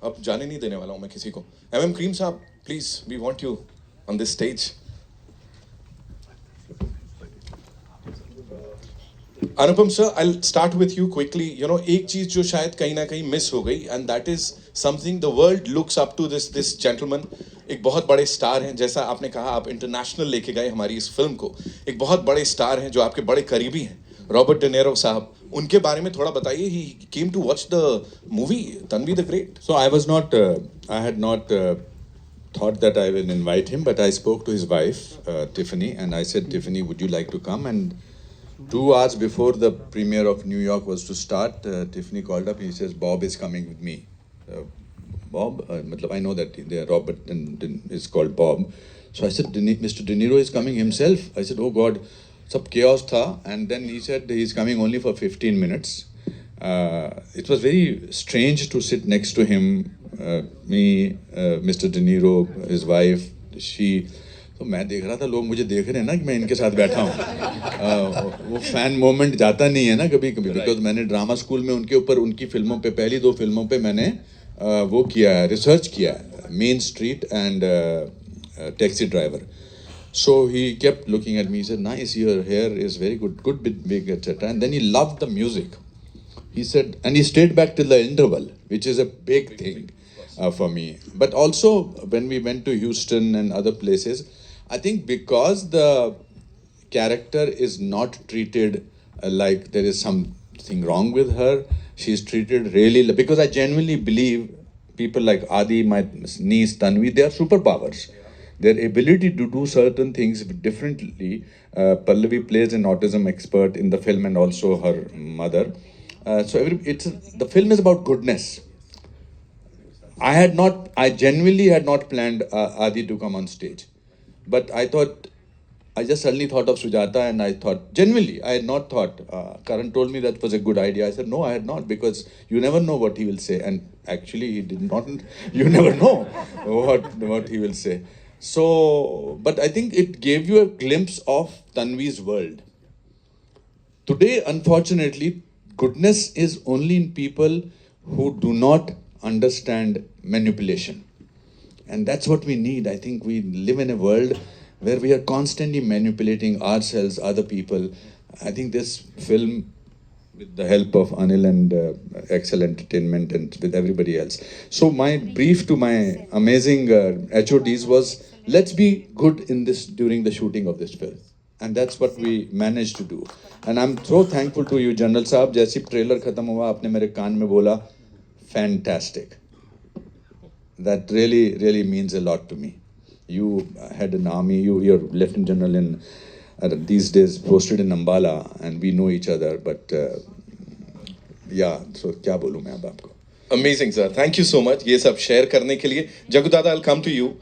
अब जाने नहीं देने वाला हूं मैं किसी को. MM Kreem sahab, please, we want you on this stage. Anupam sir, I start with you quickly. एक चीज जो शायद कहीं ना कहीं मिस हो गई, and that is something the world looks up to this gentleman. एक बहुत बड़े स्टार हैं, जैसा आपने कहा आप इंटरनेशनल लेके गए हमारी इस फिल्म को. एक बहुत बड़े स्टार हैं जो आपके बड़े करीबी हैं, रॉबर्ट डेनेरो साहब. उनके बारे में थोड़ा बताइए. He came to watch the movie Tanvi the great. So I had not thought that I will invite him, but I spoke to his wife, Tiffany, and I said, Tiffany, would you like to come? And 2 hours before the premiere of New York was to start, Tiffany called up. He says, Bob is coming with me. Bob, I know that Robert is called Bob. So I said, Mr. De Niro is coming himself. I said, oh God, sab chaos tha. And then he said he's coming only for 15 minutes. It was very strange to sit next to him, me, Mr. De Niro, his wife, she. तो मैं देख रहा था लोग मुझे देख रहे हैं ना कि मैं इनके साथ बैठा हूँ. वो फैन मोमेंट जाता नहीं है ना कभी कभी, बिकॉज मैंने ड्रामा स्कूल में उनके ऊपर, उनकी फिल्मों पे, पहली 2 फिल्मों पे मैंने वो किया है, रिसर्च किया है, main street and taxi driver. So he kept looking at me. He said, "Nice, your hair is very good bit big, etc." And then he loved the music. He said, and he stayed back till the interval, which is a big thing for me. But also when we went to Houston and other places, I think because the character is not treated like there is something wrong with her, she is treated really, because I genuinely believe people like Adi, my niece Tanvi, they are superpowers. Their ability to do certain things differently. Pallavi plays an autism expert in the film and also her mother. The film is about goodness. I genuinely had not planned Adi to come on stage. But I just suddenly thought of Sujata, and I thought, genuinely, I had not thought. Karan told me that was a good idea. I said, no, I had not, because you never know what he will say. And actually, he did not. You never know what he will say. So, but I think it gave you a glimpse of Tanvi's world. Today, unfortunately, goodness is only in people who do not understand manipulation. And that's what we need. I think we live in a world where we are constantly manipulating ourselves, other people. I think this film, with the help of Anil and Excel Entertainment and with everybody else. So my brief to my amazing HODs was, let's be good in this during the shooting of this film. And that's what we managed to do. And I'm so thankful to you, General Saab. जैसी trailer खत्म हुआ, आपने मेरे कान में बोला, fantastic. That really means a lot to me. You had an army, you're Lieutenant General in these days posted in Ambala, and we know each other. But yeah, so क्या बोलूँ मैं अब आपको. Amazing, sir. Thank you so much. ये सब share करने के लिए. जगू दादा, I'll come to you.